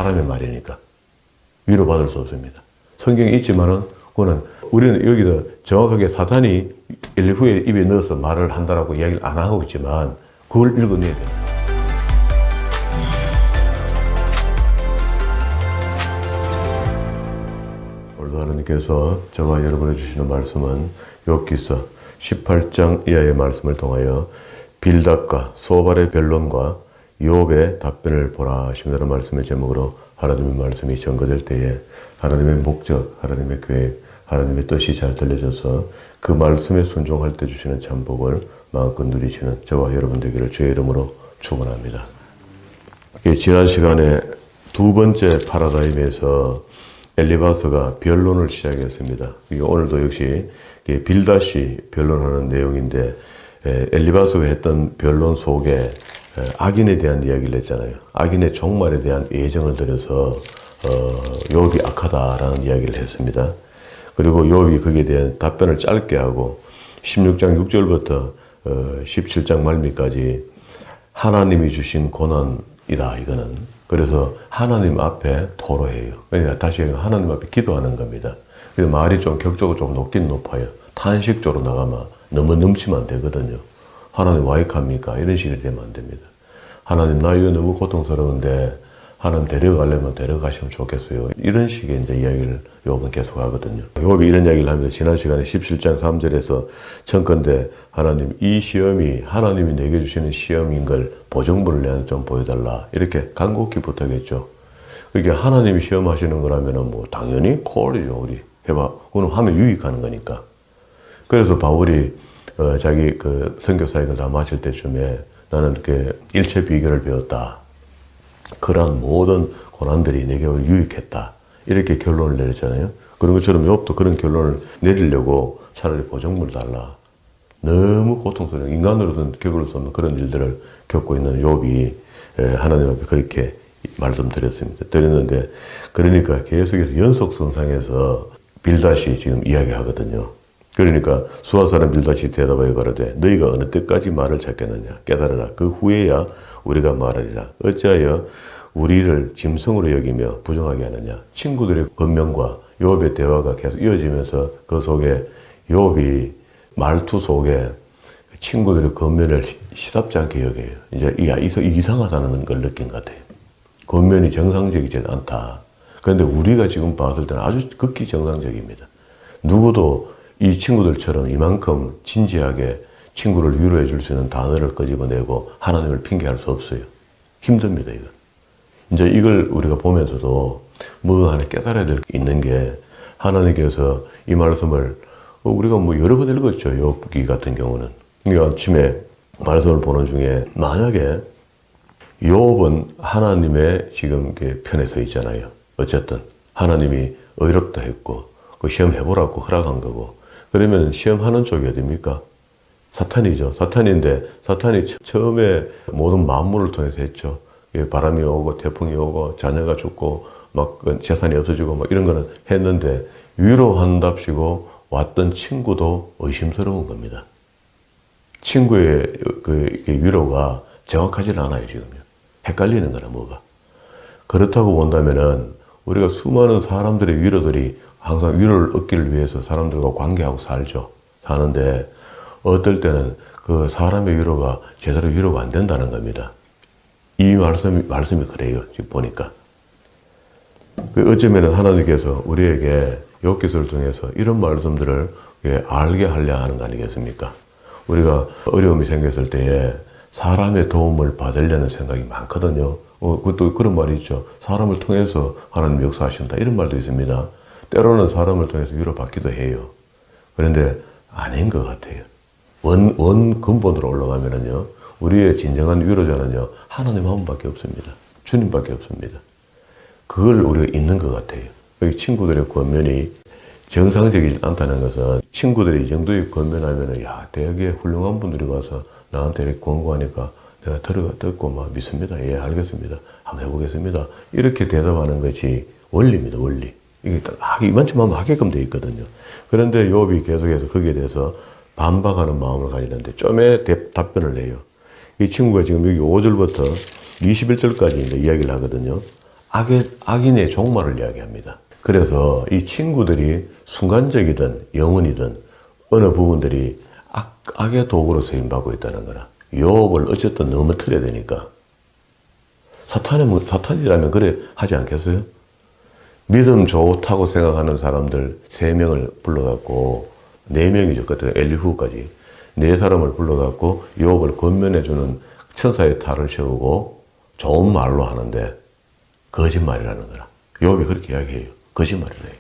사람의 말이니까 위로받을 수 없습니다. 성경에 있지만은 그거는 우리는 여기서 정확하게 사탄이 엘리후의 입에 넣어서 말을 한다라고 이야기를 안 하고 있지만 그걸 읽어내야 돼요. 오늘도 하나님께서 저와 여러분에 주시는 말씀은 욥기서 18장 이하의 말씀을 통하여 빌닷과 소발의 변론과 욥의 답변을 보라 하시는 말씀의 제목으로 하나님의 말씀이 전거될 때에 하나님의 목적, 하나님의 계획, 하나님의 뜻이 잘 들려져서 그 말씀에 순종할 때 주시는 참복을 마음껏 누리시는 저와 여러분 되기를 주의 이름으로 축원합니다. 지난 시간에 두 번째 파라다임에서 엘리바스가 변론을 시작했습니다. 오늘도 역시 빌닷이 변론하는 내용인데 엘리바스가 했던 변론 속에 악인에 대한 이야기를 했잖아요. 악인의 종말에 대한 예정을 들여서 욥이 악하다라는 이야기를 했습니다. 그리고 욥이 거기에 대한 답변을 짧게 하고 16장 6절부터 17장 말미까지 하나님이 주신 고난이다 이거는. 그래서 하나님 앞에 토로해요. 그러니까 다시 하나님 앞에 기도하는 겁니다. 그래서 말이 좀 격조가 좀 높긴 높아요. 탄식조로 나가면 너무 넘치면 안 되거든요. 하나님 와 이합니까? 이런 식이 되면 안 됩니다. 하나님 나 이거 너무 고통스러운데 하나님 데려가려면 데려가시면 좋겠어요. 이런 식의 이제 이야기를 욥은 계속 하거든요. 욥이 이런 이야기를 합니다. 지난 시간에 17장 3절에서 청컨대 하나님 이 시험이 하나님이 내게 주시는 시험인 걸 보정부를 내한테 좀 보여달라. 이렇게 간곡히 부탁했죠. 그러니까 하나님이 시험하시는 거라면은 뭐 당연히 콜이죠. 우리 해봐. 그건 하면 유익하는 거니까. 그래서 바울이 자기 그 선교사역을 다 마칠 때쯤에 나는 이렇게 일체 비결을 배웠다. 그러한 모든 고난들이 내게 유익했다. 이렇게 결론을 내렸잖아요. 그런 것처럼 욥도 그런 결론을 내리려고 차라리 보정물을 달라. 너무 고통스러운 인간으로는 겪을 수 없는 그런 일들을 겪고 있는 욥이 하나님 앞에 그렇게 말씀드렸습니다. 드렸는데 그러니까 계속해서 연속성상에서 빌닷이 지금 이야기하거든요. 그러니까 수아 사람 빌닷이 대답하여 가로되 너희가 어느 때까지 말을 찾겠느냐 깨달으라. 그 후에야 우리가 말하리라. 어찌하여 우리를 짐승으로 여기며 부정하게 하느냐. 친구들의 권면과 욥의 대화가 계속 이어지면서 그 속에 욥이 말투 속에 친구들의 권면을 시답지 않게 여겨요. 이제 이상하다는 걸 느낀 것 같아요. 권면이 정상적이지 않다. 그런데 우리가 지금 봤을 때는 아주 극히 정상적입니다. 누구도 이 친구들처럼 이만큼 진지하게 친구를 위로해 줄 수 있는 단어를 끄집어내고 하나님을 핑계할 수 없어요. 힘듭니다, 이거. 이제 이걸 우리가 보면서도 뭐 하나 깨달아야 될 게 있는 게 하나님께서 이 말씀을 우리가 뭐 여러 번 읽었죠. 욥기 같은 경우는. 그러니까 아침에 말씀을 보는 중에 만약에 욥은 하나님의 지금 편에 서 있잖아요. 어쨌든 하나님이 의롭다 했고 그 시험 해보라고 허락한 거고 그러면 시험하는 쪽이 어딥니까? 사탄이죠. 사탄인데 사탄이 처음에 모든 만물을 통해서 했죠. 바람이 오고 태풍이 오고 자녀가 죽고 막 재산이 없어지고 막 이런 거는 했는데 위로한답시고 왔던 친구도 의심스러운 겁니다. 친구의 그 위로가 정확하지 않아요, 지금요. 헷갈리는 거나 뭐가. 그렇다고 본다면은 우리가 수많은 사람들의 위로들이 항상 위로를 얻기를 위해서 사람들과 관계하고 살죠. 사는데 어떨 때는 그 사람의 위로가 제대로 위로가 안 된다는 겁니다. 이 말씀이 그래요. 지금 보니까. 어쩌면 하나님께서 우리에게 욥기서를 통해서 이런 말씀들을 알게 하려 하는 거 아니겠습니까? 우리가 어려움이 생겼을 때에 사람의 도움을 받으려는 생각이 많거든요. 그것도 그런 말이 있죠. 사람을 통해서 하나님 역사하신다. 이런 말도 있습니다. 때로는 사람을 통해서 위로받기도 해요. 그런데 아닌 것 같아요. 원 근본으로 올라가면은요, 우리의 진정한 위로자는요, 하나님 한 분밖에 없습니다. 주님밖에 없습니다. 그걸 우리가 잊는 것 같아요. 여기 친구들의 권면이 정상적이지 않다는 것은 친구들이 이 정도의 권면하면은, 야, 되게 훌륭한 분들이 와서 나한테 이렇게 권고하니까 내가 듣고 막 믿습니다. 예, 알겠습니다. 한번 해보겠습니다. 이렇게 대답하는 것이 원리입니다, 원리. 이게 이만큼 하면 하게끔 돼 있거든요. 그런데 욥이 계속해서 거기에 대해서 반박하는 마음을 가지는데 좀에 답변을 내요. 이 친구가 지금 여기 5절부터 21절까지 이제 이야기를 하거든요. 악인의 종말을 이야기합니다. 그래서 이 친구들이 순간적이든 영원이든 어느 부분들이 악의 도구로 쓰임받고 있다는 거라. 욥을 어쨌든 넘어뜨려야 되니까. 사탄이라면 그래 하지 않겠어요? 믿음 좋다고 생각하는 사람들 3명을 불러갖고 4명이죠. 그때 엘리후까지 4사람을 불러갖고 욥을 권면해주는 천사의 탈을 세우고 좋은 말로 하는데 거짓말이라는 거라. 욥이 그렇게 이야기해요. 거짓말이래요.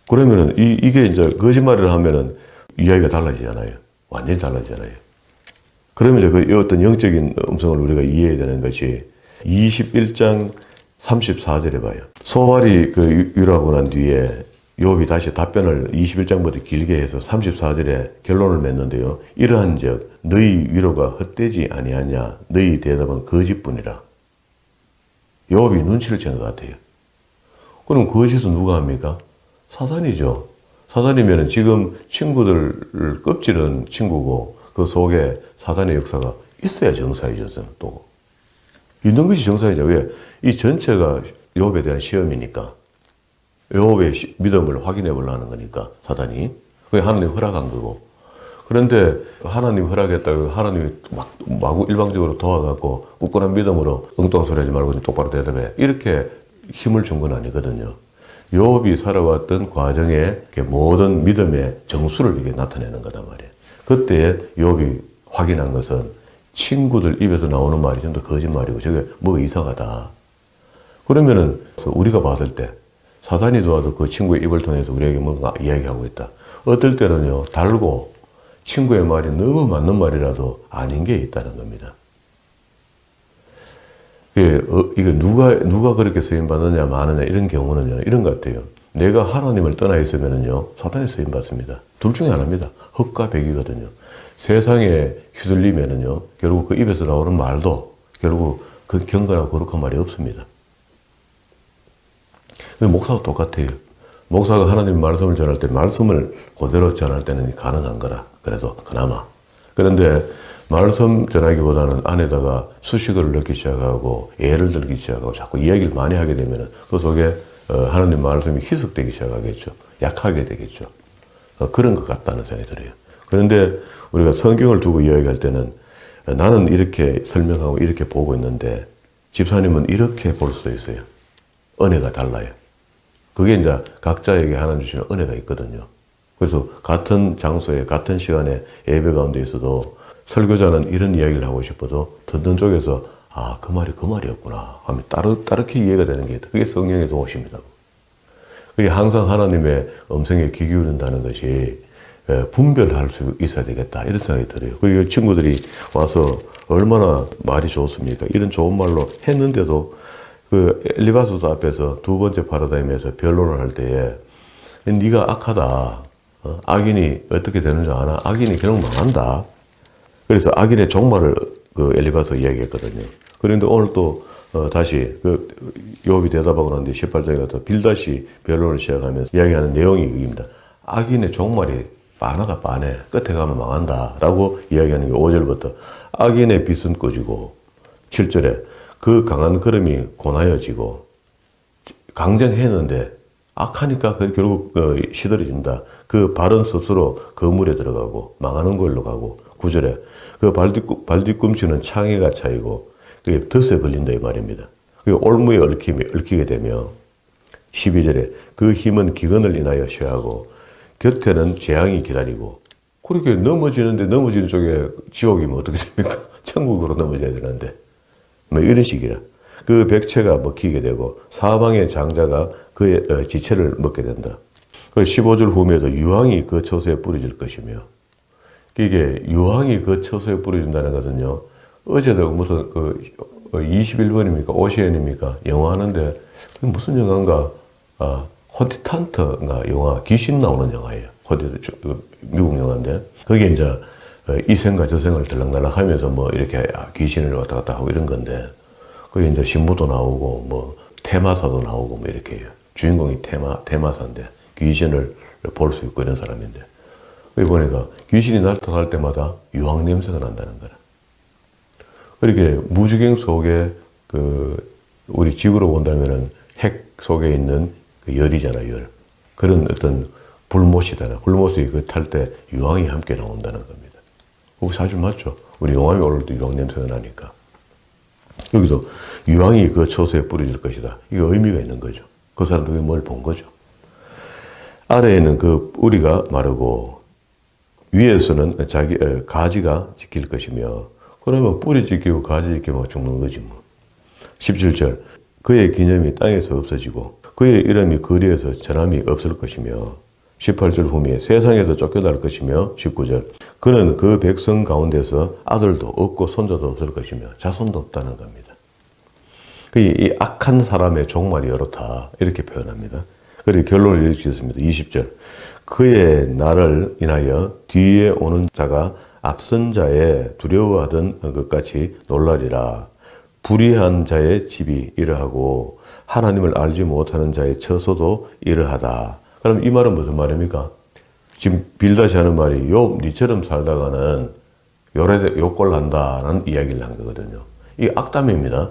그러면은 이게 이제 거짓말을 하면은 이야기가 달라지잖아요. 완전히 달라지잖아요. 그러면 이제 그 어떤 영적인 음성을 우리가 이해해야 되는 것이 21장 34절에 봐요. 소발이 그 유라고 난 뒤에 욥이 다시 답변을 21장부터 길게 해서 34절에 결론을 맺는데요. 이러한즉 너희 위로가 헛되지 아니하냐. 너희 대답은 거짓뿐이라. 욥이 눈치를 챈 것 같아요. 그럼 거짓은 누가 합니까? 사단이죠. 사단이면 지금 친구들을 껍질은 친구고 그 속에 사단의 역사가 있어야 정사이죠. 또 있는 것이 정사이죠. 왜? 이 전체가 욥에 대한 시험이니까. 욥의 믿음을 확인해 보려는 거니까 사단이. 그게 하나님이 허락한 거고. 그런데 하나님이 허락했다고 하나님이 마구 일방적으로 도와갖고 굳건한 믿음으로 엉뚱한 소리 하지 말고 똑바로 대답해. 이렇게 힘을 준 건 아니거든요. 욥이 살아왔던 과정에 모든 믿음의 정수를 이게 나타내는 거단 말이에요. 그때 욥이 확인한 것은 친구들 입에서 나오는 말이 좀 더 거짓말이고 저게 뭐가 이상하다. 그러면은 우리가 받을 때 사단이 도와도 그 친구의 입을 통해서 우리에게 뭔가 이야기하고 있다. 어떨 때는요, 달고 친구의 말이 너무 맞는 말이라도 아닌 게 있다는 겁니다. 이게 누가 그렇게 쓰임받느냐, 마느냐, 이런 경우는요, 이런 것 같아요. 내가 하나님을 떠나 있으면은요, 사단에 쓰임받습니다. 둘 중에 하나입니다. 흑과 백이거든요. 세상에 휘둘리면은요, 결국 그 입에서 나오는 말도 결국 그 경건하고 거룩한 말이 없습니다. 목사도 똑같아요. 목사가 하나님 말씀을 전할 때 말씀을 그대로 전할 때는 가능한 거라. 그래도 그나마. 그런데 말씀 전하기보다는 안에다가 수식어를 넣기 시작하고 예를 들기 시작하고 자꾸 이야기를 많이 하게 되면 그 속에 하나님 말씀이 희석되기 시작하겠죠. 약하게 되겠죠. 그런 것 같다는 생각이 들어요. 그런데 우리가 성경을 두고 이야기할 때는 나는 이렇게 설명하고 이렇게 보고 있는데 집사님은 이렇게 볼 수도 있어요. 은혜가 달라요. 그게 이제 각자에게 하나님 주시는 은혜가 있거든요. 그래서 같은 장소에 같은 시간에 예배 가운데 있어도 설교자는 이런 이야기를 하고 싶어도 듣는 쪽에서 아, 그 말이 그 말이었구나 하면 따르게 이해가 되는 게 있다. 그게 성령의 도우십니다. 그게 항상 하나님의 음성에 귀 기울인다는 것이 분별할 수 있어야 되겠다 이런 생각이 들어요. 그리고 친구들이 와서 얼마나 말이 좋습니까? 이런 좋은 말로 했는데도 그 엘리바스도 앞에서 두 번째 파라다임에서 변론을 할 때에 네가 악하다. 악인이 어떻게 되는 줄 아나? 악인이 결국 망한다. 그래서 악인의 종말을 그 엘리바스 이야기했거든요. 그런데 오늘 또 다시 그 욥이 대답하고 난 뒤 18장에 가서 빌다시 변론을 시작하면서 이야기하는 내용이 이겁니다. 악인의 종말이 빤하다 빤해. 끝에 가면 망한다. 라고 이야기하는 게 5절부터 악인의 빛은 꺼지고 7절에 그 강한 걸음이 고나여지고 강정했는데 악하니까 결국 시들어진다. 그 바른 습수로 그물에 들어가고 망하는 걸로 가고 9절에 그 발뒤꿈치는 창에가 차이고 그게 덫에 걸린다 이 말입니다. 그 올무에 얽히게 되며 12절에 그 힘은 기근을 인하여 쉬하고 곁에는 재앙이 기다리고 그렇게 넘어지는데 넘어지는 쪽에 지옥이면 어떻게 됩니까? 천국으로 넘어져야 되는데 뭐 이런 식이라. 그 백체가 먹히게 되고 사방의 장자가 그의 지체를 먹게 된다. 그 15절 후면에도 유황이 그 처소에 뿌려질 것이며 이게 유황이 그 처소에 뿌려진다는 것은요. 어제도 무슨 21번입니까? 오시엔입니까? 영화 하는데 그게 무슨 영화인가? 호티탄트인가 영화 귀신 나오는 영화예요. 미국 영화인데 거기에 이제 이생과 저생을 들락날락 하면서 뭐 이렇게 귀신을 왔다 갔다 하고 이런 건데 거기 이제 신부도 나오고 뭐 테마사도 나오고 뭐 이렇게 해요. 주인공이 테마사인데 귀신을 볼 수 있고 이런 사람인데 거기 보니까 귀신이 나타날 때마다 유황 냄새가 난다는 거라. 그렇게 무지경 속에 우리 지구로 본다면은 핵 속에 있는 그 열이잖아, 열. 그런 어떤 불못이잖아. 불못이 그 탈 때 유황이 함께 나온다는 겁니다. 그거 사실 맞죠? 우리 용암이 오를 때 유황 냄새가 나니까. 여기도 유황이 그 초소에 뿌려질 것이다. 이게 의미가 있는 거죠. 그 사람들이 뭘 본 거죠. 아래에는 그 뿌리가 마르고 위에서는 가지가 지킬 것이며, 그러면 뿌리 지키고 가지 지키면 죽는 거지 뭐. 17절 그의 기념이 땅에서 없어지고 그의 이름이 거리에서 전함이 없을 것이며, 18절 후미에 세상에서 쫓겨날 것이며, 19절 그는 그 백성 가운데서 아들도 없고 손자도 없을 것이며 자손도 없다는 겁니다. 이 악한 사람의 종말이 이렇다 이렇게 표현합니다. 그리고 결론을 이렇게 짓습니다. 20절 그의 날을 인하여 뒤에 오는 자가 앞선 자의 두려워하던 것 같이 놀라리라. 불의한 자의 집이 이러하고 하나님을 알지 못하는 자의 처소도 이러하다. 그럼 이 말은 무슨 말입니까? 지금 빌다시 하는 말이 니처럼 살다가는 요꼴 난다라는 이야기를 한 거거든요. 이게 악담입니다.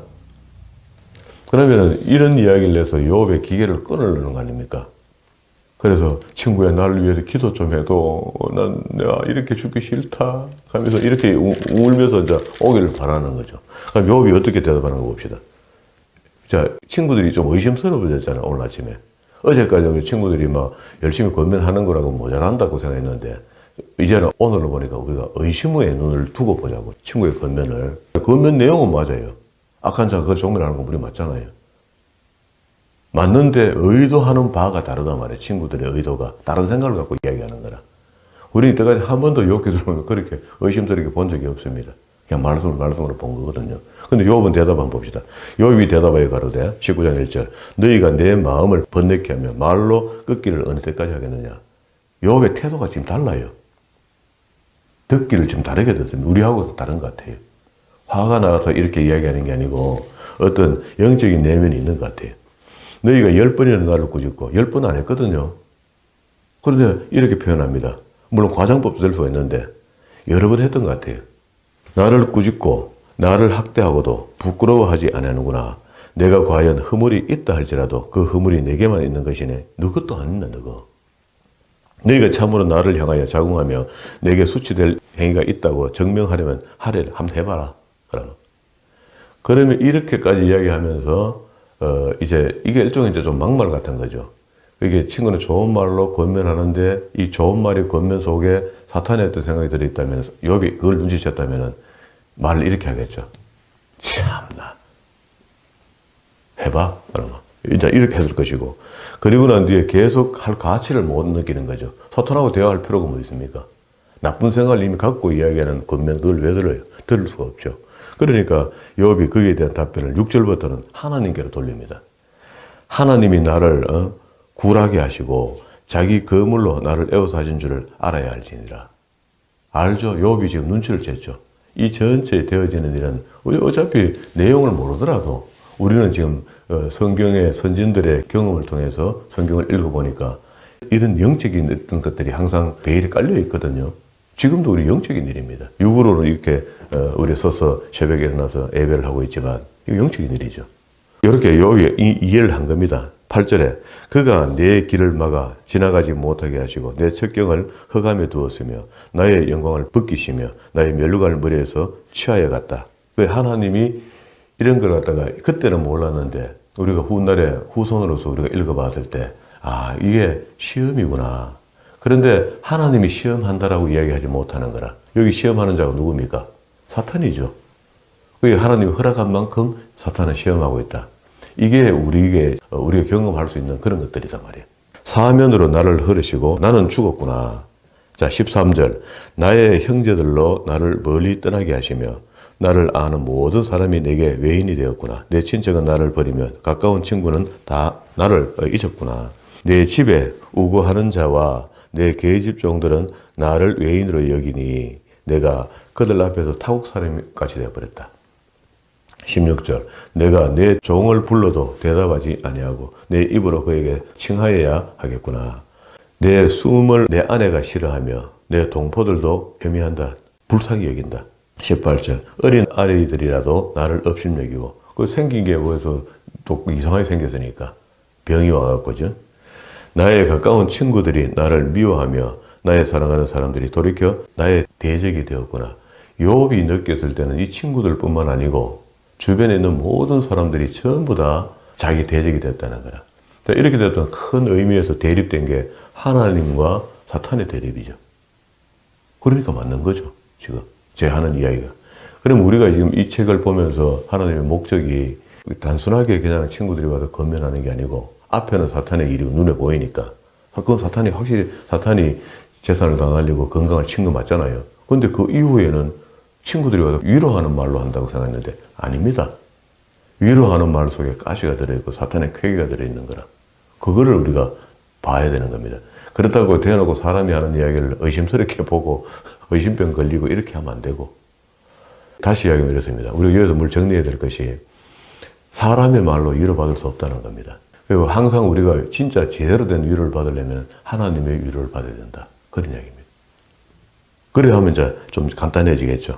그러면 이런 이야기를 해서 욥의 기계를 끊으려는 거 아닙니까? 그래서 친구야 나를 위해서 기도 좀 해도 내가 이렇게 죽기 싫다 하면서 이렇게 울면서 이제 오기를 바라는 거죠. 그럼 욥이 어떻게 대답하는 거 봅시다. 자, 친구들이 좀 의심스러워졌잖아, 오늘 아침에. 어제까지 우리 친구들이 막 열심히 권면하는 거라고 모자란다고 생각했는데, 이제는 오늘 보니까 우리가 의심의 눈을 두고 보자고, 친구의 권면을. 권면 내용은 맞아요. 악한 자가 그 종면하는 건 우리 맞잖아요. 맞는데 의도하는 바가 다르단 말이에요. 친구들의 의도가 다른 생각을 갖고 이야기하는 거라. 우리는 이때까지 한 번도 욥 기도를 그렇게 의심스럽게 본 적이 없습니다. 그냥 말씀으로 본 거거든요. 근데 욥은 대답 한번 봅시다. 욥이 대답하여 가로되 19장 1절 너희가 내 마음을 번뇌케 하며 말로 끊기를 어느 때까지 하겠느냐. 욥의 태도가 지금 달라요. 듣기를 좀 다르게 듣습니다. 우리하고 다른 것 같아요. 화가 나서 이렇게 이야기하는 게 아니고 어떤 영적인 내면이 있는 것 같아요. 너희가 10번이나 나를 꾸짖고 10번 안 했거든요. 그런데 이렇게 표현합니다. 물론 과장법도 될 수가 있는데 여러 번 했던 것 같아요. 나를 꾸짖고 나를 학대하고도 부끄러워하지 아니하는구나. 내가 과연 허물이 있다 할지라도 그 허물이 내게만 있는 것이네. 너 것도 아니나 너거. 너희가 참으로 나를 향하여 자궁하며 내게 수치될 행위가 있다고 증명하려면 하래를 한번 해봐라. 그러면 이렇게까지 이야기하면서 이제 이게 일종의 이제 좀 막말 같은 거죠. 이게 친구는 좋은 말로 권면하는데 이 좋은 말의 권면 속에 사탄의 어떤 생각이 들어있다면, 욥이 그걸 눈치챘다면 말을 이렇게 하겠죠. 참나. 해봐. 그러면. 이제 이렇게 했을 것이고. 그리고 난 뒤에 계속 할 가치를 못 느끼는 거죠. 사탄하고 대화할 필요가 뭐 있습니까? 나쁜 생각을 이미 갖고 이야기하는 권면 그걸 왜 들어요? 들을 수가 없죠. 그러니까 욥이 거기에 대한 답변을 6절부터는 하나님께로 돌립니다. 하나님이 나를 굴하게 하시고 자기 거물로 나를 에워서 하신 줄을 알아야 할지니라. 알죠? 욥이 지금 눈치를 챘죠. 이 전체에 되어지는 일은 우리 어차피 내용을 모르더라도 우리는 지금 성경의 선진들의 경험을 통해서 성경을 읽어보니까 이런 영적인 어떤 것들이 항상 베일에 깔려 있거든요. 지금도 우리 영적인 일입니다. 육으로는 이렇게 우리 서서 새벽에 일어나서 예배를 하고 있지만 이거 영적인 일이죠. 이렇게 욥이 이해를 한 겁니다. 8절에 그가 내 길을 막아 지나가지 못하게 하시고 내 첩경을 흑암에 두었으며 나의 영광을 벗기시며 나의 멸류관을 머리에서 취하여 갔다. 그 하나님이 이런 걸 갖다가 그때는 몰랐는데 우리가 훗날에 후손으로서 우리가 읽어봤을 때 이게 시험이구나. 그런데 하나님이 시험한다라고 이야기하지 못하는 거라. 여기 시험하는 자가 누굽니까? 사탄이죠. 그게 하나님이 허락한 만큼 사탄은 시험하고 있다. 이게 우리가 경험할 수 있는 그런 것들이란 말이에요. 사면으로 나를 흐르시고 나는 죽었구나. 자, 13절. 나의 형제들로 나를 멀리 떠나게 하시며 나를 아는 모든 사람이 내게 외인이 되었구나. 내 친척은 나를 버리며 가까운 친구는 다 나를 잊었구나. 내 집에 우거하는 자와 내 계집종들은 나를 외인으로 여기니 내가 그들 앞에서 타국 사람같이 되어버렸다. 16절. 내가 내 종을 불러도 대답하지 아니하고 내 입으로 그에게 칭하여야 하겠구나. 내 숨을 내 아내가 싫어하며 내 동포들도 혐의한다. 불쌍히 여긴다. 18절. 어린 아이들이라도 나를 업심여기고 그 생긴 게 뭐해서 또 이상하게 생겼으니까 병이 와갖고죠. 나의 가까운 친구들이 나를 미워하며 나의 사랑하는 사람들이 돌이켜 나의 대적이 되었구나. 욥이 느꼈을 때는 이 친구들뿐만 아니고 주변에 있는 모든 사람들이 전부 다 자기 대적이 됐다는 거라. 이렇게 됐던 큰 의미에서 대립된 게 하나님과 사탄의 대립이죠. 그러니까 맞는 거죠. 지금 제 하는 이야기가. 그럼 우리가 지금 이 책을 보면서 하나님의 목적이 단순하게 그냥 친구들이 와서 건면하는 게 아니고 앞에는 사탄의 일이 눈에 보이니까 그건 사탄이 확실히 사탄이 재산을 다 날리고 건강을 친 거 맞잖아요. 근데 그 이후에는 친구들이 와서 위로하는 말로 한다고 생각했는데 아닙니다. 위로하는 말 속에 가시가 들어있고 사탄의 쾌기가 들어있는 거라. 그거를 우리가 봐야 되는 겁니다. 그렇다고 대놓고 사람이 하는 이야기를 의심스럽게 보고 의심병 걸리고 이렇게 하면 안 되고. 다시 이야기하면 이렇습니다. 우리가 여기서 뭘 정리해야 될 것이 사람의 말로 위로받을 수 없다는 겁니다. 그리고 항상 우리가 진짜 제대로 된 위로를 받으려면 하나님의 위로를 받아야 된다. 그런 이야기입니다. 그래야 하면 이제 좀 간단해지겠죠.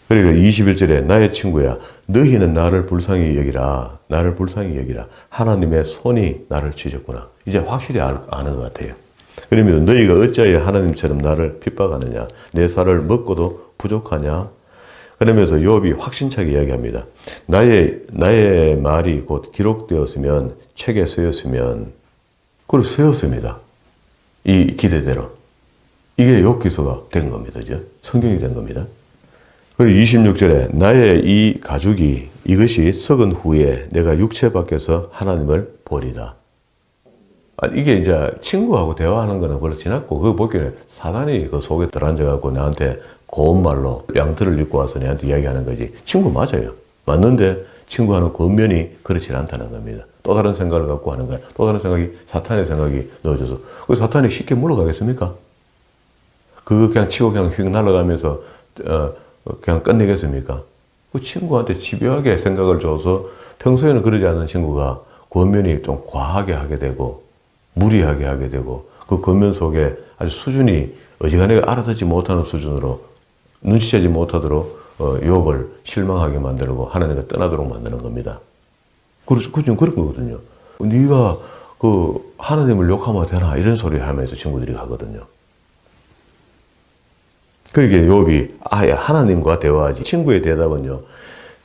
그러니까 21절에 나의 친구야 너희는 나를 불쌍히 여기라. 나를 불쌍히 여기라. 하나님의 손이 나를 치셨구나. 이제 확실히 아는 것 같아요. 그러면 너희가 어찌하여 하나님처럼 나를 핍박하느냐. 내 살을 먹고도 부족하냐. 그러면서 욥이 확신차게 이야기합니다. 나의 말이 곧 기록되었으면 책에 쓰였으면 그걸 쓰였습니다. 이 기대대로. 이게 욥기서가 된 겁니다. 그죠? 성경이 된 겁니다. 그리고 26절에 나의 이 가죽이 이것이 썩은 후에 내가 육체 밖에서 하나님을 보리다. 이게 이제 친구하고 대화하는 거는 별로 지났고 그거 보기에는 사단이 그 속에 들어앉아갖고 나한테 고운 말로 양털을 입고 와서 내한테 이야기하는 거지. 친구 맞아요. 맞는데 친구하는 겉면이 그렇지 않다는 겁니다. 또 다른 생각을 갖고 하는 거야. 또 다른 생각이 사탄의 생각이 넣어져서 그 사탄이 쉽게 물러가겠습니까? 그거 그냥 치고 그냥 휙 날아가면서 그냥 끝내겠습니까? 그 친구한테 집요하게 생각을 줘서 평소에는 그러지 않는 친구가 겉면이 좀 과하게 하게 되고 무리하게 하게 되고 그 겉면 속에 아주 수준이 어지간하게 알아듣지 못하는 수준으로 눈치채지 못하도록 욥을 실망하게 만들고 하나님과 떠나도록 만드는 겁니다. 그렇죠. 그런 거거든요. 네가 그 하나님을 욕하면 되나 이런 소리 하면서 친구들이 가거든요. 그러니까 욥이 아예 하나님과 대화하지. 친구의 대답은요.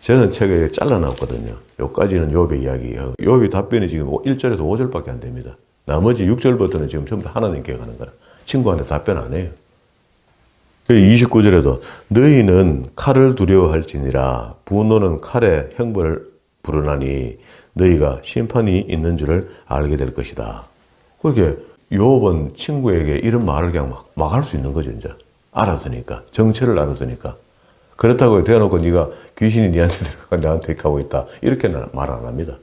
저는 책에 잘라놨거든요. 여기까지는 욥의 이야기예요. 욥의 답변이 지금 1절에서 5절밖에 안 됩니다. 나머지 6절부터는 지금 전부 하나님께 가는 거라. 친구한테 답변 안 해요. 29절에도 너희는 칼을 두려워할지니라 분노는 칼의 형벌을 부르나니 너희가 심판이 있는 줄을 알게 될 것이다. 그렇게 욥은 친구에게 이런 말을 그냥 막 할 수 있는 거죠. 이제 알았으니까. 정체를 알았으니까. 그렇다고 대놓고 네가 귀신이 네한테 들어가 나한테 가고 있다. 이렇게 말 안 합니다.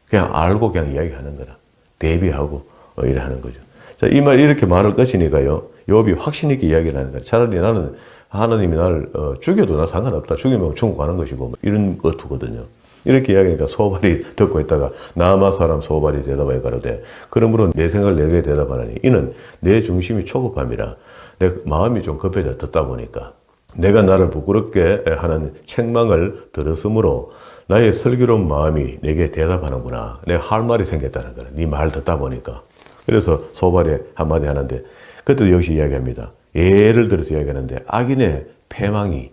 그냥 알고 그냥 이야기하는 거라. 대비하고 이래 하는 거죠. 자, 이 말 이렇게 말을 끝이니까요. 욥이 확신 있게 이야기를 하는 거야. 차라리 나는 하나님이 나를 죽여도 나 상관없다. 죽이면 천국 가는 것이고 이런 것투거든요. 이렇게 이야기하니까 소발이 듣고 있다가 나아마 사람 소발이 대답하여 가로되 그러므로 내 생각을 내게 대답하나니 이는 내 중심이 초급함이라 내 마음이 좀 급해져 듣다 보니까 내가 나를 부끄럽게 하는 책망을 들었으므로 나의 슬기로운 마음이 내게 대답하는구나. 내가 할 말이 생겼다는 거야. 네 말 듣다 보니까. 그래서 소발이 한마디 하는데 그것도 역시 이야기합니다. 예를 들어서 이야기하는데 악인의 패망이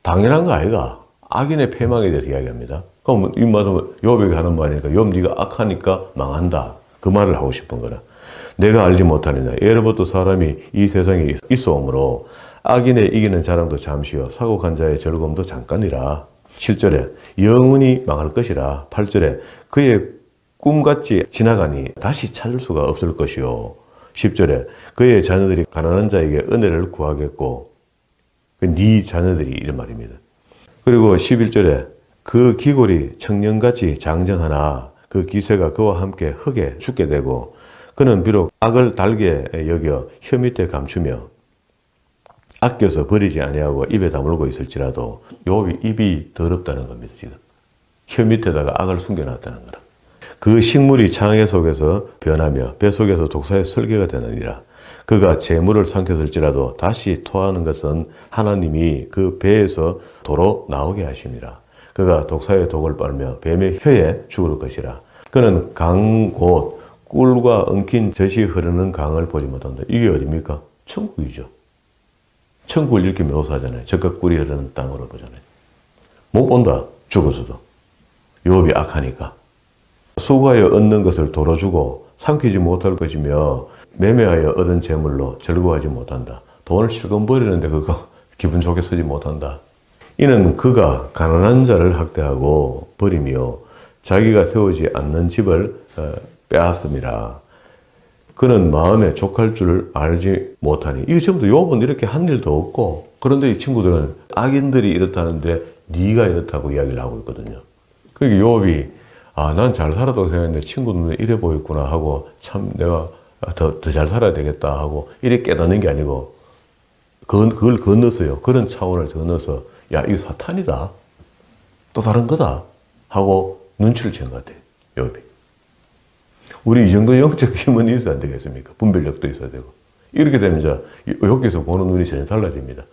당연한 거 아이가? 악인의 패망에 대해서 이야기합니다. 그럼 이 말은 욥에게 하는 말이니까 욥 네가 악하니까 망한다. 그 말을 하고 싶은 거라. 내가 알지 못하느냐. 예로부터 사람이 이 세상에 있어 오므로 악인의 이기는 자랑도 잠시요 사고한 자의 즐거움도 잠깐이라. 7절에 영원히 망할 것이라. 8절에 그의 꿈같이 지나가니 다시 찾을 수가 없을 것이요. 10절에 그의 자녀들이 가난한 자에게 은혜를 구하겠고 네 자녀들이 이런 말입니다. 그리고 11절에 그 기골이 청년같이 장정하나 그 기세가 그와 함께 흙에 죽게 되고 그는 비록 악을 달게 여겨 혀 밑에 감추며 아껴서 버리지 아니하고 입에 다물고 있을지라도 욥이 입이 더럽다는 겁니다. 지금 혀 밑에다가 악을 숨겨놨다는 거라. 그 식물이 장애 속에서 변하며 배 속에서 독사의 설계가 되느니라. 그가 재물을 삼켰을지라도 다시 토하는 것은 하나님이 그 배에서 도로 나오게 하심이라. 그가 독사의 독을 빨며 뱀의 혀에 죽을 것이라. 그는 강 곧 꿀과 엉킨 젖이 흐르는 강을 보지 못한다. 이게 어디입니까? 천국이죠. 천국을 이렇게 묘사하잖아요. 젖과 꿀이 흐르는 땅으로 보잖아요. 못 본다. 죽어서도. 욥이 악하니까. 수고하여 얻는 것을 도로 주고 삼키지 못할 것이며 매매하여 얻은 재물로 즐거워하지 못한다. 돈을 실컷 버리는데 그거 기분 좋게 쓰지 못한다. 이는 그가 가난한 자를 학대하고 버리며 자기가 세우지 않는 집을 빼앗음이라. 그는 마음에 족할 줄 알지 못하니. 이거 전부 욥은 이렇게 한 일도 없고, 그런데 이 친구들은 악인들이 이렇다는데 네가 이렇다고 이야기를 하고 있거든요. 그러니까 욥이 난 잘 살았다고 생각했는데 친구들은 이래 보였구나 하고 참 내가 더 잘 살아야 되겠다 하고 이렇게 깨닫는 게 아니고 그걸 건넜어요. 그런 차원을 건너서 야 이거 사탄이다. 또 다른 거다 하고 눈치를 챈 것 같아요. 욥이. 우리 이 정도 영적 힘은 있어야 안 되겠습니까? 분별력도 있어야 되고. 이렇게 되면 이제 욥기에서 보는 눈이 전혀 달라집니다.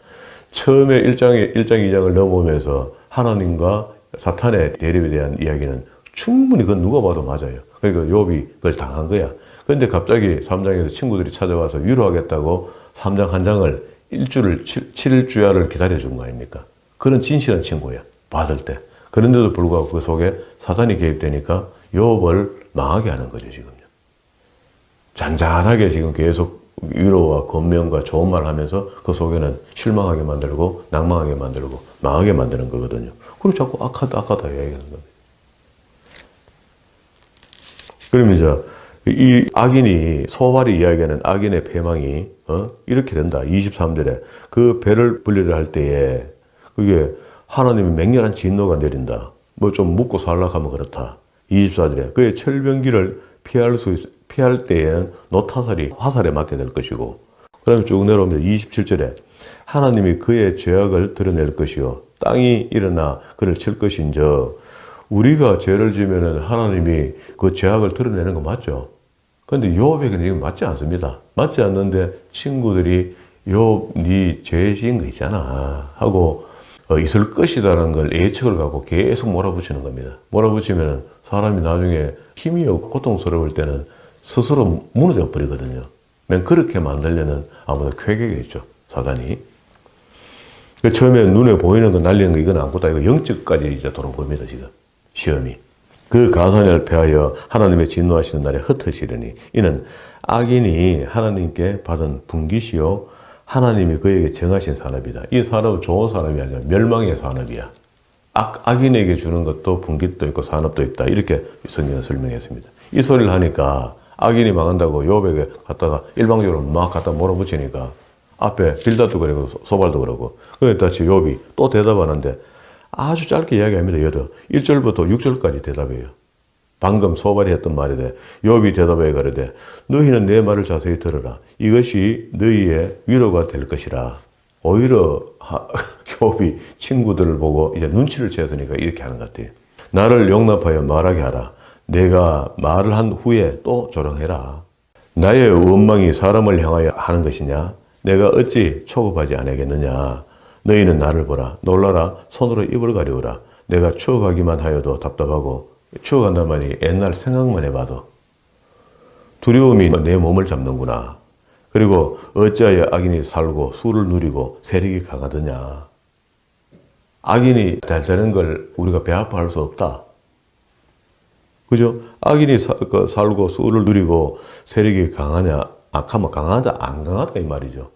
처음에 1장, 2장을 넘어오면서 하나님과 사탄의 대립에 대한 이야기는 충분히 그건 누가 봐도 맞아요. 그러니까 욥이 그걸 당한 거야. 그런데 갑자기 3장에서 친구들이 찾아와서 위로하겠다고 3장 한 장을 일주를 7주야를 기다려준 거 아닙니까? 그런 진실한 친구야. 받을 때. 그런데도 불구하고 그 속에 사탄이 개입되니까 욥을 망하게 하는 거죠, 지금요. 잔잔하게 지금 계속 위로와 권면과 좋은 말 하면서 그 속에는 실망하게 만들고 낭망하게 만들고 망하게 만드는 거거든요. 그럼 자꾸 악하다 이야기하는 겁니다. 그러면 이제 이 악인이 소발이 이야기하는 악인의 패망이 이렇게 된다. 23절에 그 배를 분리를 할 때에 그게 하나님의 맹렬한 진노가 내린다. 뭐 좀 묵고 살락하면 그렇다. 24절에 그의 철병기를 피할 때에는 노타살이 화살에 맞게 될 것이고, 그다음에 쭉 내려오면 27절에 하나님이 그의 죄악을 드러낼 것이요 땅이 일어나 그를 칠 것인저. 우리가 죄를 지으면 하나님이 그 죄악을 드러내는 거 맞죠? 그런데 욥에게는 이건 맞지 않습니다. 맞지 않는데 친구들이 욥, 네 죄 지은 거 있잖아 하고 있을 것이다라는 걸 예측을 갖고 계속 몰아붙이는 겁니다. 몰아붙이면 사람이 나중에 힘이 없고 고통스러울 때는 스스로 무너져 버리거든요. 맨 그렇게 만들려는 아무도 쾌격이겠죠, 사단이. 처음에 눈에 보이는 거 날리는 거 이건 아무것도 아니고 영적까지 이제 들어온 겁니다, 지금. 시험이. 그 가산을 패하여 하나님의 진노하시는 날에 흩어지려니 이는 악인이 하나님께 받은 분깃이요 하나님이 그에게 정하신 산업이다. 이 산업은 좋은 산업이 아니라 멸망의 산업이야. 악인에게 주는 것도 분깃도 있고 산업도 있다. 이렇게 성경은 설명했습니다. 이 소리를 하니까 악인이 망한다고 욥에게 갖다가 일방적으로 막 갖다 몰아붙이니까 앞에 빌닷도 그러고 소발도 그러고 그래서 다시 욥이 또 대답하는데 아주 짧게 이야기합니다. 1절부터 6절까지 대답해요. 방금 소발이 했던 말이래. 욥이 대답해 가로되 너희는 내 말을 자세히 들으라. 이것이 너희의 위로가 될 것이라. 오히려 욥이 친구들을 보고 이제 눈치를 채었으니까 이렇게 하는 것 같아요. 나를 용납하여 말하게 하라. 내가 말을 한 후에 또 조롱해라. 나의 원망이 사람을 향하여 하는 것이냐? 내가 어찌 초급하지 않겠느냐? 너희는 나를 보라. 놀라라. 손으로 입을 가리우라. 내가 추억하기만 하여도 답답하고 추억한단 말이 옛날 생각만 해봐도 두려움이 내 몸을 잡는구나. 그리고 어찌하여 악인이 살고 수를 누리고 세력이 강하더냐. 악인이 잘 되는 걸 우리가 배아파할 수 없다. 그죠? 악인이 살고 수를 누리고 세력이 강하냐? 악하면 강하다, 안 강하다 이 말이죠.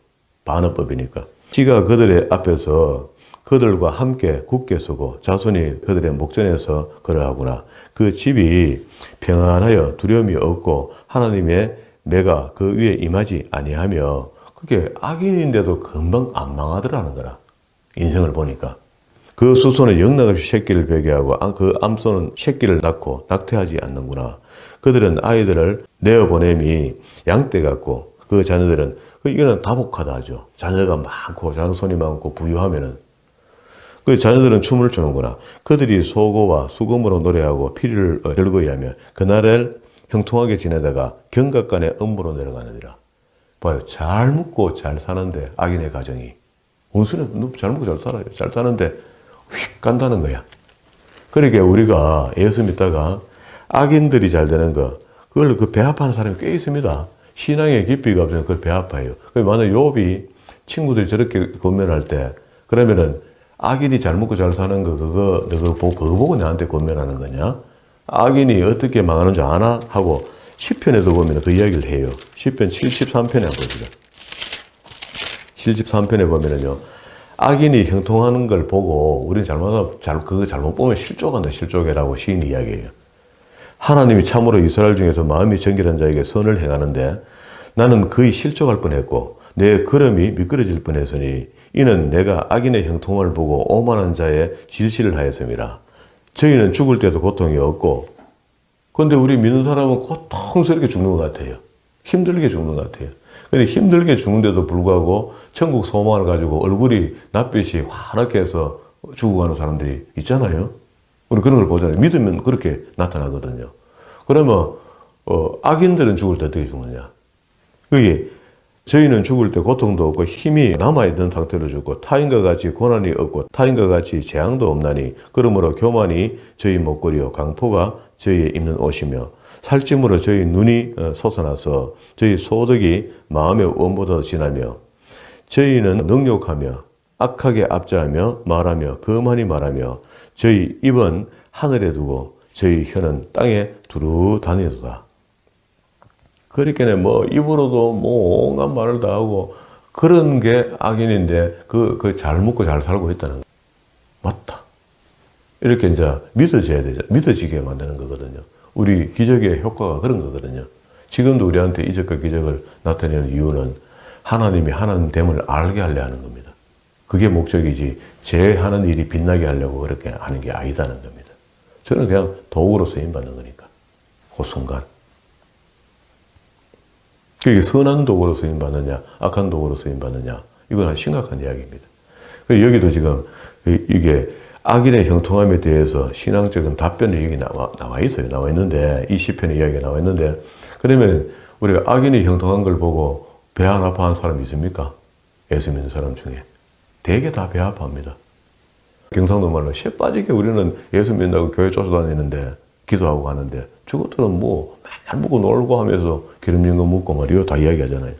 반어법이니까. 지가 그들의 앞에서 그들과 함께 굳게 서고 자손이 그들의 목전에서 그러하구나. 그 집이 평안하여 두려움이 없고 하나님의 매가 그 위에 임하지 아니하며 그게 악인인데도 금방 안 망하더라는 거라. 인생을 보니까. 그 수소는 영락없이 새끼를 베게 하고 그 암소는 새끼를 낳고 낙태하지 않는구나. 그들은 아이들을 내어보냄이 양떼 같고 그 자녀들은 이거는 다복하다 하죠. 자녀가 많고 자손이 많고 부유하면은 그 자녀들은 춤을 추는구나. 그들이 소고와 수금으로 노래하고 피리를 즐거이 하며 그날을 형통하게 지내다가 경각간의 음부로 내려가느니라. 봐요. 잘 먹고 잘 사는데 악인의 가정이. 원수는 너 잘 먹고 잘 살아요. 잘 사는데 휙 간다는 거야. 그러니까 우리가 예수 믿다가 악인들이 잘 되는 거, 그걸 그 배합하는 사람이 꽤 있습니다. 신앙의 깊이가 없으면 그걸 배합해요. 만약 욥이 친구들이 저렇게 권면할 때, 그러면은 악인이 잘 먹고 잘 사는 거, 그거 보고 나한테 권면하는 거냐? 악인이 어떻게 망하는 줄 아나? 하고, 시편에도 보면 그 이야기를 해요. 시편 73편에 한번 보시죠. 73편에 보면은요, 악인이 형통하는 걸 보고, 우리는 그거 잘못 보면 실족한다, 실족이라고 시인이 이야기해요. 하나님이 참으로 이스라엘 중에서 마음이 정결한 자에게 선을 행하는데, 나는 거의 실족할 뻔했고, 내 걸음이 미끄러질 뻔했으니, 이는 내가 악인의 형통을 보고 오만한 자의 질시를 하였음이라. 저희는 죽을 때도 고통이 없고, 근데 우리 믿는 사람은 고통스럽게 죽는 것 같아요. 힘들게 죽는 것 같아요. 근데 힘들게 죽는데도 불구하고 천국 소망을 가지고 얼굴이 낯빛이 환하게 해서 죽어가는 사람들이 있잖아요. 우리 그런 걸 보잖아요. 믿으면 그렇게 나타나거든요. 그러면 악인들은 죽을 때 어떻게 죽느냐? 그게 저희는 죽을 때 고통도 없고 힘이 남아있는 상태로 죽고 타인과 같이 고난이 없고 타인과 같이 재앙도 없나니 그러므로 교만이 저희 목걸이요 강포가 저희의 입는 옷이며 살찜으로 저희 눈이 솟아나서 저희 소득이 마음의 원보다 지나며 저희는 능욕하며 악하게 압자하며 말하며 거만히 말하며 저희 입은 하늘에 두고 저희 혀는 땅에 두루 다니도다. 그러니까 뭐 입으로도 뭐 온갖 말을 다 하고 그런 게 악인인데 그 잘 먹고 잘 살고 있다는 거. 맞다. 이렇게 이제 믿어져야 되죠. 믿어지게 만드는 거거든요. 우리 기적의 효과가 그런 거거든요. 지금도 우리한테 이적과 기적을 나타내는 이유는 하나님이 하나님됨을 알게 하려 하는 겁니다. 그게 목적이지 제 하는 일이 빛나게 하려고 그렇게 하는 게 아니다는 겁니다. 저는 그냥 도구로 쓰임받는 거니까. 그 순간. 그게 선한 도구로 쓰임받느냐, 악한 도구로 쓰임받느냐, 이건 아주 심각한 이야기입니다. 여기도 지금 이게 악인의 형통함에 대해서 신앙적인 답변이 여기 나와 있어요. 나와 있는데, 이 시편의 이야기가 나와 있는데, 그러면 우리가 악인이 형통한 걸 보고 배 안 아파하는 사람이 있습니까? 예수 믿는 사람 중에. 대개 다 배 아파합니다. 경상도 말로 쇠 빠지게 우리는 예수 믿는다고 교회 쫓아다니는데, 기도하고 가는데, 저것들은 뭐 맨날 먹고 놀고 하면서 기름진 거 먹고 말이요. 다 이야기하잖아요.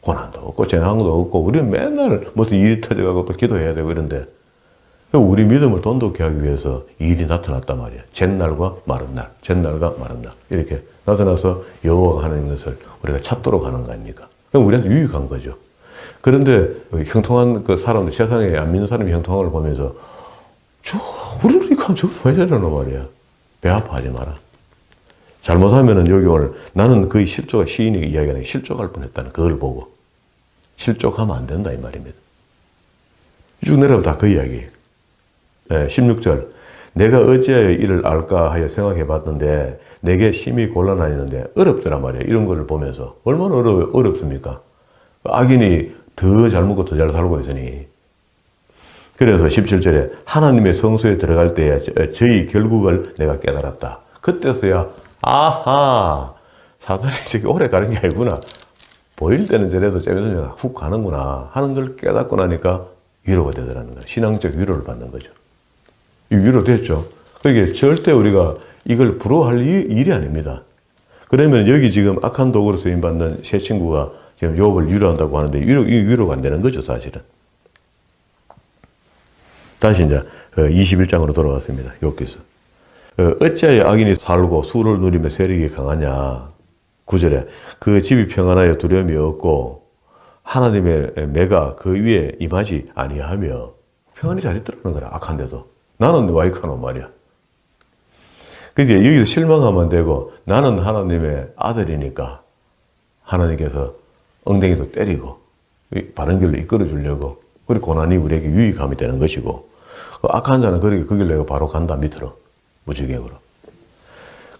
고난도 없고 재앙도 없고 우리는 맨날 무슨 일이 터져가고 또 기도해야 되고 이런데 우리 믿음을 돈독히 하기 위해서 일이 나타났단 말이에요. 잿날과 마른 날, 잿날과 마른 날 이렇게 나타나서 여호와가 하는 것을 우리가 찾도록 하는 거 아닙니까? 그럼 우리한테 유익한 거죠. 그런데 형통한 그 사람들, 세상에 안 믿는 사람이 형통한 걸 보면서 우리는 이렇게 하면 저거 왜 저러나 말이야. 배 아파하지 마라. 잘못하면은 여기 오늘 나는 거의 실족할 시인이 이야기하는 실족할 뻔했다는 그걸 보고 실족하면 안 된다 이 말입니다. 쭉 내려오면 다 그 이야기예요. 16절 내가 어찌하여 이를 알까 하여 생각해 봤는데 내게 심히 곤란하였는데 어렵더란 말이에요. 이런 거를 보면서 얼마나 어렵습니까? 악인이 더 잘 먹고 더 잘 살고 있으니 그래서 17절에 하나님의 성소에 들어갈 때에 저희 결국을 내가 깨달았다. 그때서야 아하, 사단이 지금 오래 가는 게 아니구나. 보일 때는 저래도 좀 있으면 훅 가는구나 하는 걸 깨닫고 나니까 위로가 되더라는 거예요. 신앙적 위로를 받는 거죠. 이 위로 됐죠. 그게 절대 우리가 이걸 부러워할 일이 아닙니다. 그러면 여기 지금 악한 도구로 쓰임받는 새 친구가 지금 욥을 위로한다고 하는데 이 위로가 안 되는 거죠, 사실은. 다시 이제 21장으로 돌아왔습니다. 욥기서. 어찌하여 악인이 살고 수를 누리며 세력이 강하냐. 9절에 그 집이 평안하여 두려움이 없고 하나님의 매가 그 위에 임하지 아니하며 평안히 잘 있더라는 거라. 악한데도. 나는 와이카노 말이야. 그게 여기서 실망하면 안 되고 나는 하나님의 아들이니까 하나님께서 엉덩이도 때리고 바른 길로 이끌어 주려고 그리고 고난이 우리에게 유익함이 되는 것이고 악한 자는 그렇게 그 길로 바로 간다 밑으로 무지개으로.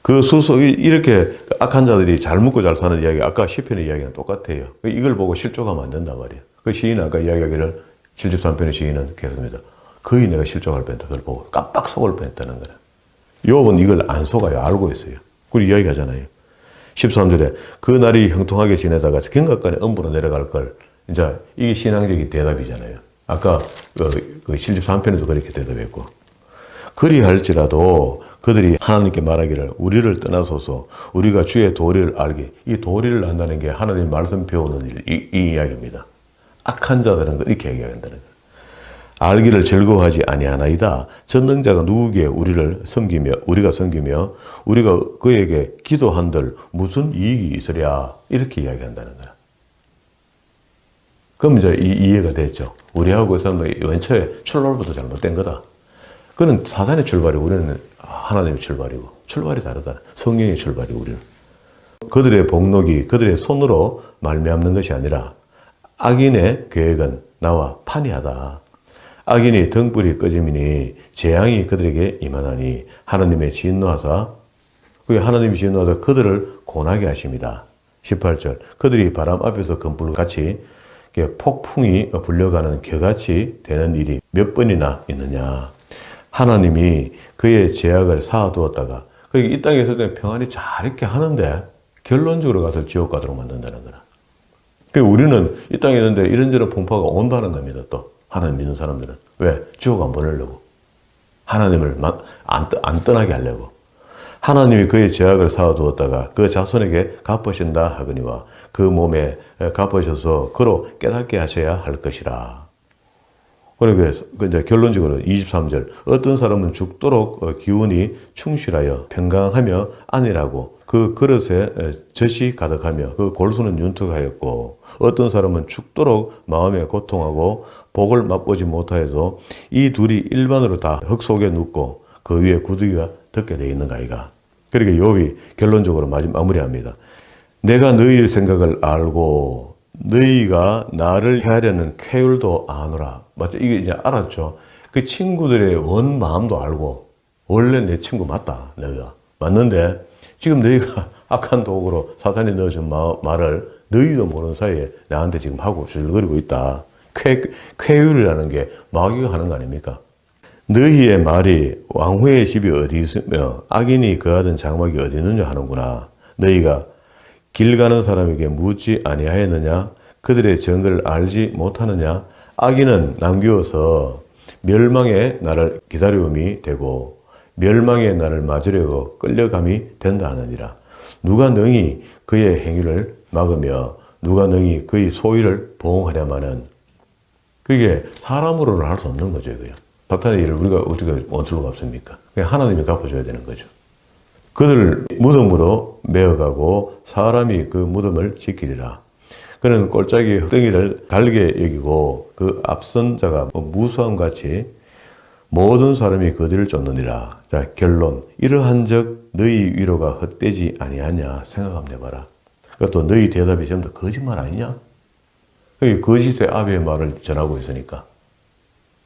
그 이렇게 악한 자들이 잘 먹고 잘 사는 이야기, 아까 시편의 이야기랑 똑같아요. 이걸 보고 실족하면 안 된단 말이에요. 그 시인은 아까 이야기하기를 73편의 시인은 그랬습니다. 거의 내가 실족할 뻔했다. 그걸 보고 깜빡 속을 뻔했다는 거예요. 욥은 이걸 안 속아요. 알고 있어요. 그리고 이야기하잖아요. 13절에 그 날이 형통하게 지내다가 경각간에 엄부로 내려갈 걸. 이제 이게 신앙적인 대답이잖아요. 아까 그 73편에도 그렇게 대답했고. 그리할지라도 그들이 하나님께 말하기를 우리를 떠나소서 우리가 주의 도리를 알기. 이 도리를 안다는 게 하나님 말씀 배우는 이 이야기입니다. 악한 자들은 이렇게 얘기한다는 거예요. 알기를 즐거워하지 아니하나이다. 전능자가 누구기에 우리가 섬기며 우리가 그에게 기도한들 무슨 이익이 있으랴 이렇게 이야기한다는 거야. 그럼 이제 이해가 됐죠. 우리하고 그 사람들이 원초에 출발부터 잘못된 거다. 그는 사단의 출발이고 우리는 하나님의 출발이고 출발이 다르다. 성령의 출발이고 우리는. 그들의 복록이 그들의 손으로 말미암는 것이 아니라 악인의 계획은 나와 판이하다. 악인이 등불이 꺼짐이니 재앙이 그들에게 임하나니 하나님이 진노하사 그들을 고나게 하십니다. 18절 그들이 바람 앞에서 금불같이 폭풍이 불려가는 겨같이 되는 일이 몇 번이나 있느냐. 하나님이 그의 죄악을 쌓아두었다가 이 땅에 있을 때 평안히 잘 이렇게 하는데 결론적으로 가서 지옥 가도록 만든다는 거라. 우리는 이 땅에 있는데 이런저런 풍파가 온다는 겁니다. 또 하나님 믿는 사람들은. 왜? 지옥 안 보내려고. 하나님을 안 떠나게 하려고. 하나님이 그의 죄악을 쌓아두었다가 그 자손에게 갚으신다 하거니와 그 몸에 갚으셔서 그로 깨닫게 하셔야 할 것이라. 그러니까 이제 결론적으로 23절 어떤 사람은 죽도록 기운이 충실하여 평강하며 안일하고 그 그릇에 젖이 가득하며 그 골수는 윤택하였고 어떤 사람은 죽도록 마음에 고통하고 복을 맛보지 못하여도 이 둘이 일반으로 다 흙 속에 눕고 그 위에 구더기가 덮게 되어 있는가 이가. 그러니까 욥이 결론적으로 마무리합니다. 내가 너희의 생각을 알고 너희가 나를 해하려는 쾌율도 아노라. 맞죠? 이게 이제 알았죠. 그 친구들의 원 마음도 알고 원래 내 친구 맞다. 내가 맞는데 지금 너희가 악한 도구로 사탄이 넣어준 말을 너희도 모르는 사이에 나한테 지금 하고 주술거리고 있다. 쾌율이라는 게 마귀가 하는 거 아닙니까? 너희의 말이 왕후의 집이 어디 있으며 악인이 거하던 장막이 어디 있느냐 하는구나. 너희가 길 가는 사람에게 묻지 아니하였느냐? 그들의 정거를 알지 못하느냐? 악인은 남기워서 멸망의 날을 기다려움이 되고 멸망의 날을 맞으려고 끌려감이 된다 하느니라. 누가 능히 그의 행위를 막으며 누가 능히 그의 소위를 보응하려마는 그게 사람으로는 할 수 없는 거죠. 그냥. 사탄의 일을 우리가 어떻게 원수로 갚습니까? 그냥 하나님이 갚아줘야 되는 거죠. 그들 무덤으로 메어가고 사람이 그 무덤을 지키리라. 그는 꼴짝이 흙덩이를 달게 여기고 그 앞선 자가 무수함같이 모든 사람이 그 뒤를 쫓느니라. 자, 결론. 이러한 적 너희 위로가 헛되지 아니하냐 생각하면 해봐라. 그것도 너희 대답이 전부 다 거짓말 아니냐? 거짓의 아비의 말을 전하고 있으니까.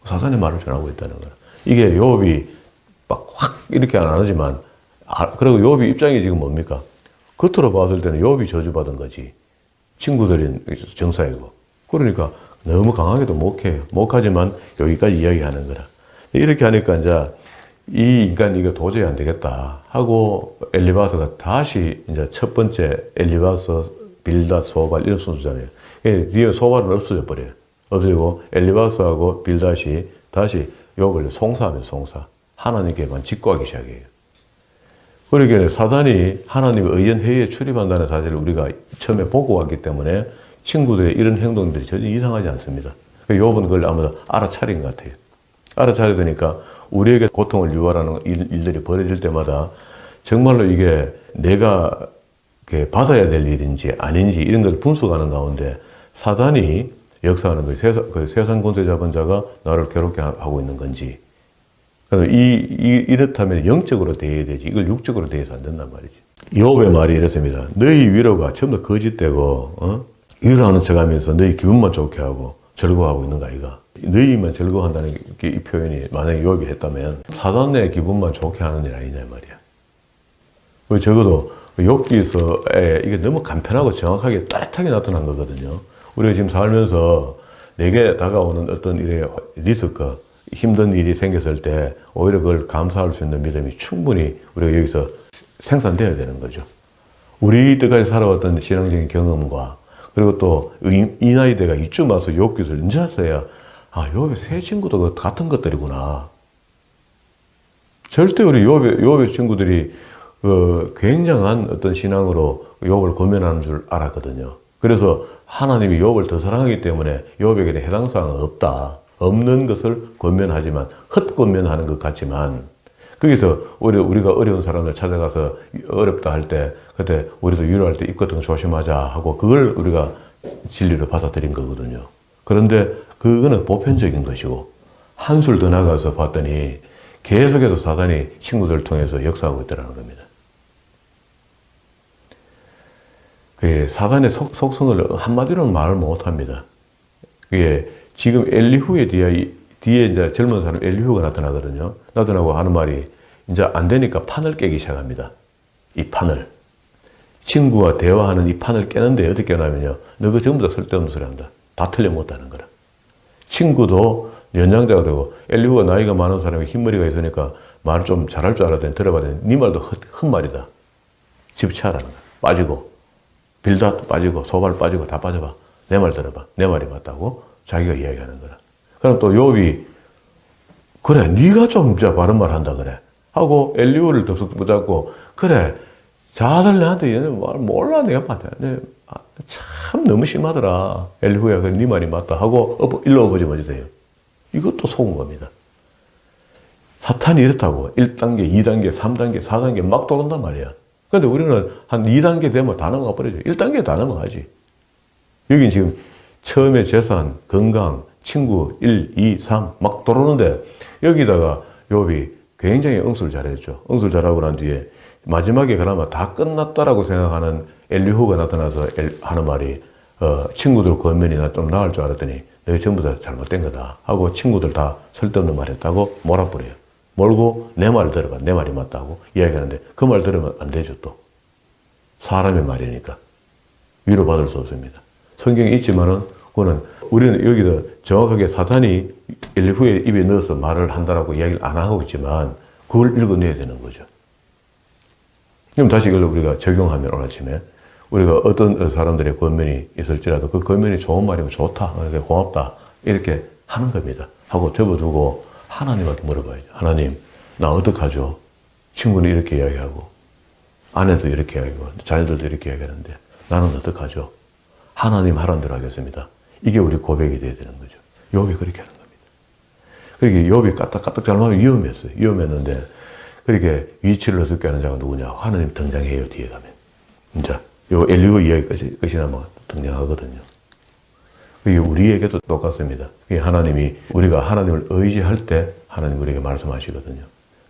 사탄의 말을 전하고 있다는 거야. 이게 욥이 막 확 이렇게 안 하지만, 그리고 욥이 입장이 지금 뭡니까? 겉으로 봤을 때는 욥이 저주받은 거지. 친구들이 정사이고. 그러니까 너무 강하게도 못해요. 못하지만 여기까지 이야기하는 거라. 이렇게 하니까 이제 이 인간 이거 도저히 안 되겠다 하고 엘리바스가 다시 이제 첫 번째 엘리바스, 빌닷, 소발 이런 순서잖아요. 뒤에 소발은 없어져 버려요. 없어지고 엘리바스하고 빌닷이 다시 욥을 송사하면서 송사. 하나님께만 직구하기 시작해요. 그러니까 사단이 하나님의 의연 회의에 출입한다는 사실을 우리가 처음에 보고 왔기 때문에 친구들의 이런 행동들이 전혀 이상하지 않습니다. 욥은 그걸 아무도 알아차린 것 같아요. 알아차려야 되니까 우리에게 고통을 유발하는 일들이 벌어질 때마다 정말로 이게 내가 받아야 될 일인지 아닌지 이런 걸 분석하는 가운데 사단이 역사하는 거예요. 그 세상 권세 잡은 자가 나를 괴롭게 하고 있는 건지. 이렇다면 영적으로 대해야 되지. 이걸 육적으로 대해서 안 된단 말이지. 욥의 말이 이렇습니다. 너희 위로가 전부 다 거짓되고, 위로하는 척 하면서 너희 기분만 좋게 하고 즐거워하고 있는 거 아이가. 너희만 즐거워한다는 이 표현이 만약에 욥이 했다면 사단의 기분만 좋게 하는 일 아니냐 말이야. 적어도 욥기서에 이게 너무 간편하고 정확하게 따뜻하게 나타난 거거든요. 우리가 지금 살면서 내게 다가오는 어떤 일의 리스크, 힘든 일이 생겼을 때 오히려 그걸 감사할 수 있는 믿음이 충분히 우리가 여기서 생산되어야 되는 거죠. 우리 이때까지 살아왔던 신앙적인 경험과 그리고 또 이 나이대가 이쯤 와서 욥기를 인자서야 욥의 새 친구도 같은 것들이구나. 절대 우리 욥의 친구들이 굉장한 어떤 신앙으로 욥을 권면하는 줄 알았거든요. 그래서 하나님이 욥을 더 사랑하기 때문에 욥에게는 해당 사항은 없다. 없는 것을 권면하지만 헛권면하는 것 같지만 거기서 우리가 어려운 사람들 찾아가서 어렵다 할 때 그때 우리도 위로할 때 입 같은 거 조심하자 하고 그걸 우리가 진리로 받아들인 거거든요. 그런데 그거는 보편적인 것이고 한술 더 나가서 봤더니 계속해서 사단이 친구들을 통해서 역사하고 있다는 겁니다. 그 사단의 속성을 한마디로는 말을 못합니다. 그게 지금 엘리후의 뒤에 이제 젊은 사람 엘리후가 나타나거든요. 나타나고 하는 말이 이제 안 되니까 판을 깨기 시작합니다. 이 판을. 친구와 대화하는 이 판을 깨는데 어떻게 깨냐면요. 너 그거 전부 다 쓸데없는 소리 한다. 다 틀려못하는 거라. 친구도 연장자가 되고 엘리후가 나이가 많은 사람이 흰머리가 있으니까 말을 좀 잘할 줄 알았더니 들어봤더니 네 말도 헛말이다. 집치하라는 거야. 빠지고 빌닷도 빠지고 소발 빠지고 다 빠져봐. 내 말 들어봐. 내 말이 맞다고 자기가 이야기하는 거라. 그럼 또 욥이 그래 네가 좀 바른 말 한다 그래 하고 엘리후를 덥석 붙잡고 그래 자들 내한테 얘네 말 몰라 내가 맞아. 참 너무 심하더라. 엘리후야 그래 네 말이 맞다 하고 일로 엎어지면 어찌 돼요. 이것도 속은 겁니다. 사탄이 이렇다고 1단계, 2단계, 3단계, 4단계 막 도는단 말이야. 근데 우리는 한 2단계 되면 다 넘어가 버리죠. 1단계 다 넘어가지. 여긴 지금 처음에 재산, 건강, 친구 1, 2, 3 막 들어오는데 여기다가 욥이 굉장히 응수를 잘했죠. 응수를 잘하고 난 뒤에 마지막에 그나마 다 끝났다라고 생각하는 엘리후가 나타나서 하는 말이 친구들 권면이 좀 나을 줄 알았더니 너희 전부 다 잘못된 거다 하고 친구들 다 쓸데없는 말 했다고 몰아버려요. 몰고 내 말 들어봐. 내 말이 맞다고 이야기하는데 그 말 들으면 안 되죠 또. 사람의 말이니까 위로받을 수 없습니다. 성경에 있지만은 그거는 우리는 여기서 정확하게 사탄이 엘리후의 입에 넣어서 말을 한다라고 이야기를 안 하고 있지만 그걸 읽어내야 되는 거죠. 그럼 다시 이걸 우리가 적용하면 오늘 아침에 우리가 어떤 사람들의 권면이 있을지라도 그 권면이 좋은 말이면 좋다, 고맙다 이렇게 하는 겁니다. 하고 접어두고 하나님한테 물어봐야죠. 하나님 나 어떡하죠? 친구는 이렇게 이야기하고 아내도 이렇게 이야기하고 자녀들도 이렇게 이야기하는데 나는 어떡하죠? 하나님 하라는 대로 하겠습니다. 이게 우리 고백이 돼야 되는 거죠. 욥이 그렇게 하는 겁니다. 그렇게 욥이 까딱까딱 잘못하면 위험했어요. 위험했는데 그렇게 위치를 어떻게 하는 자가 누구냐? 하나님 등장해요. 뒤에 가면. 이제 요 엘리후 이야기 끝이 나면 등장하거든요. 이게 우리에게도 똑같습니다. 하나님이 우리가 하나님을 의지할 때 하나님 우리에게 말씀하시거든요.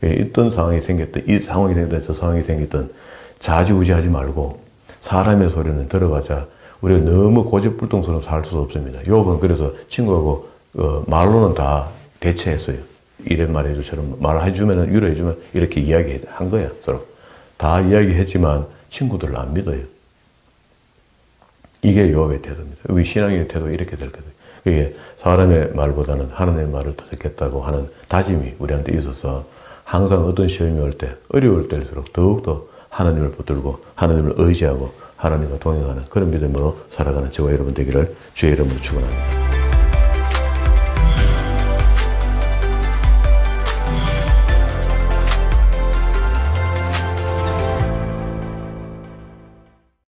어떤 상황이 생겼든 이 상황이 생겼든 저 상황이 생겼든 좌지우지하지 말고 사람의 소리는 들어봤자 우리가 너무 고집불통처럼 살 수 없습니다. 욥은 그래서 친구하고 말로는 다 대체했어요. 이래 말해줘 저런 말해주면 위로해주면 이렇게 이야기한 거야. 서로 다 이야기했지만 친구들을 안 믿어요. 이게 욥의 태도입니다. 우리 신앙의 태도 이렇게 될 거예요. 그게 사람의 말보다는 하나님의 말을 더 듣겠다고 하는 다짐이 우리한테 있어서 항상 어떤 시험이 올 때 어려울 때일수록 더욱더 하나님을 붙들고 하나님을 의지하고 하나님과 동행하는 그런 믿음으로 살아가는 저와 여러분 되기를 주의 이름으로 축원합니다.